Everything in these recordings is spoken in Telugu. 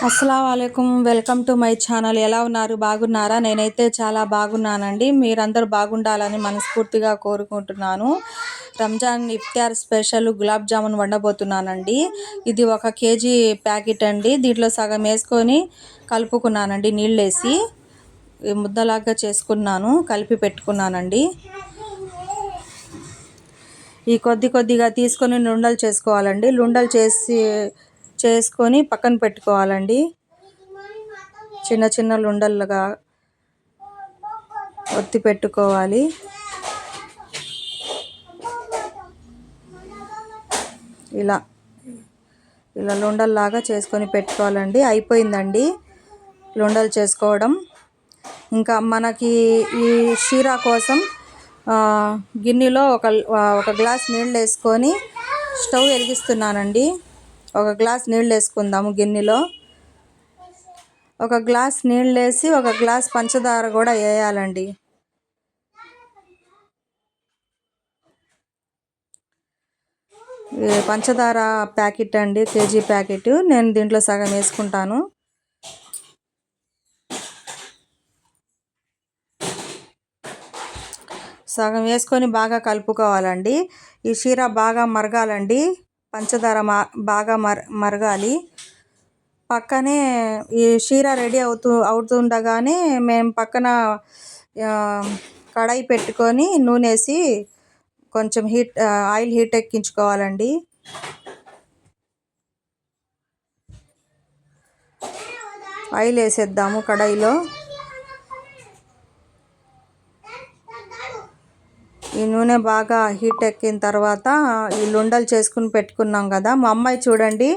అస్సలాముఅలైకుం వెల్కమ్ టు మై ఛానల్. ఎలా ఉన్నారు? బాగున్నారా? నేనైతే చాలా బాగున్నానండి. మీరందరూ బాగుండాలని మనస్ఫూర్తిగా కోరుకుంటున్నాను. రంజాన్ ఇఫ్తార్ స్పెషల్ గులాబ్ జామున్ వండబోతున్నానండి. ఇది 1 కేజీ ప్యాకెట్ అండి. దీంట్లో సగం వేసుకొని కలుపుకున్నానండి. నీళ్ళేసి ముద్దలాగా చేసుకున్నాను, కలిపి పెట్టుకున్నానండి. ఈ కొద్దిగా తీసుకొని లుండలు చేసుకోవాలండి. లుండలు చేసుకొని పక్కన పెట్టుకోవాలండి. చిన్న లుండలుగా ఒత్తి పెట్టుకోవాలి. ఇలా లుండల్లాగా చేసుకొని పెట్టుకోవాలండి. అయిపోయిందండి లుండలు చేసుకోవడం. ఇంకా మనకి ఈ షీరా కోసం గిన్నెలో ఒక గ్లాస్ నీళ్ళు వేసుకొని స్టవ్ వెలిగిస్తున్నానండి. 1 గ్లాస్ నీళ్ళు వేసుకుందాము. గిన్నెలో 1 గ్లాస్ నీళ్ళు వేసి 1 గ్లాస్ పంచదార కూడా వేయాలండి. పంచదార ప్యాకెట్ అండి, కేజీ ప్యాకెట్. నేను దీంట్లో సగం వేసుకుంటాను. సగం వేసుకొని బాగా కలుపుకోవాలండి. ఈ షీరా బాగా మరగాలండి. పంచదార బాగా మరగాలి. పక్కనే ఈ షీరా రెడీ అవుతుండగానే మేము పక్కన కడాయి పెట్టుకొని నూనె వేసి కొంచెం ఆయిల్ హీట్ ఎక్కించుకోవాలండి. ఆయిల్ వేసేద్దాము కడాయిలో. ఈ నూనె బాగా హీట్ ఎక్కిన తర్వాత ఈ లుండలు చేసుకుని పెట్టుకున్నాం కదా. మా అమ్మాయి చూడండి,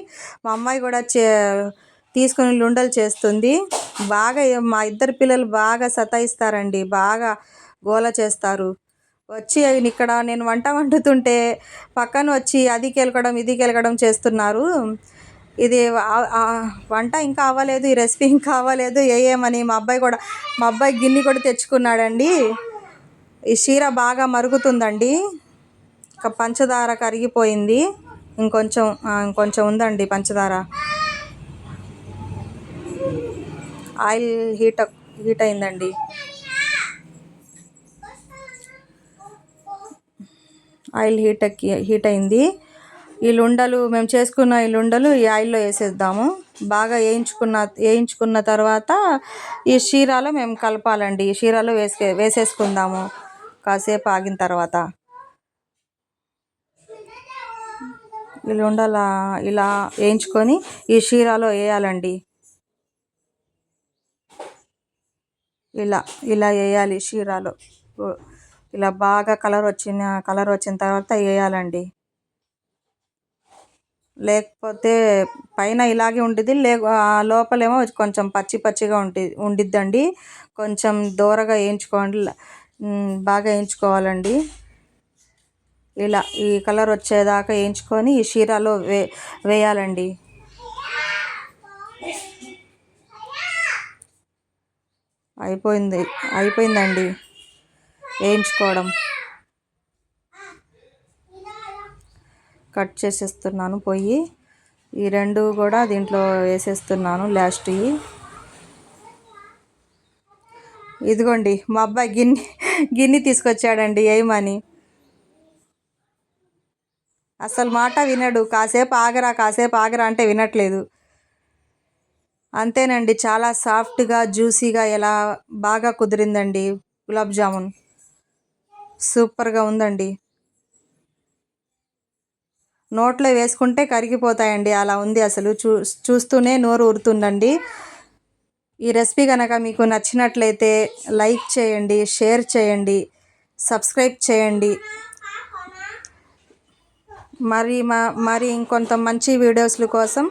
మా అమ్మాయి కూడా తీసుకుని లుండలు చేస్తుంది. బాగా మా ఇద్దరు పిల్లలు బాగా సతాయిస్తారండి, బాగా గోల చేస్తారు. వచ్చి ఇక్కడ నేను వంట వండుతుంటే పక్కన వచ్చి అది కెలకడం ఇది కెలకడం చేస్తున్నారు. ఇది వంట ఇంకా అవ్వలేదు, ఈ రెసిపీ ఇంకా అవ్వలేదు ఏమని మా అబ్బాయి గిన్నె కూడా తెచ్చుకున్నాడండి. ఈ షీరా బాగా మరుగుతుందండి. ఇంకా పంచదార కరిగిపోయింది. ఇంకొంచెం ఉందండి పంచదార. ఆయిల్ హీట్ అయిందండి. ఆయిల్ హీట్ అయింది. ఈ లుండలు మేము చేసుకున్న ఈ లుండలు ఈ ఆయిల్లో వేసేద్దాము. బాగా వేయించుకున్న తర్వాత ఈ షీరాలో మేము కలపాలండి. ఈ షీరాలో వేసేసుకుందాము. కాసేపు ఆగిన తర్వాత ఈ లుండల ఇలా వేయించుకొని ఈ షీరాలో వేయాలండి. ఇలా వేయాలి షీరాలో. ఇలా బాగా కలర్ వచ్చిన తర్వాత వేయాలండి. లేకపోతే పైన ఇలాగే ఉంటుంది, లోపలేమో కొంచెం పచ్చిగా ఉండిద్దండి. కొంచెం దూరగా వేయించుకోండి, బాగా వేయించుకోవాలండి. ఇలా ఈ కలర్ వచ్చేదాకా వేయించుకొని ఈ షీరాలో వేయాలండి. అయిపోయిందండి వేయించుకోవడం. కట్ చేసేస్తున్నాను పొయ్యి. ఈ 2 కూడా దీంట్లో వేసేస్తున్నాను లాస్ట్. ఇదిగోండి మా అబ్బాయి గిన్నె తీసుకొచ్చాడండి వేయమని. అసలు మాట వినడు. కాసేపు ఆగరా అంటే వినట్లేదు. అంతేనండి, చాలా సాఫ్ట్గా జ్యూసీగా ఎలా బాగా కుదిరిందండి గులాబ్ జామున్. సూపర్గా ఉందండి. నోట్లో వేసుకుంటే కరిగిపోతాయండి, అలా ఉంది అసలు. చూస్తూనే నోరు ఊరుతుందండి. ఈ రెసిపీ కనుక మీకు నచ్చినట్లయితే లైక్ చేయండి, షేర్ చేయండి, సబ్స్క్రైబ్ చేయండి. మరి ఇంకొంత మంచి వీడియోస్ల కోసం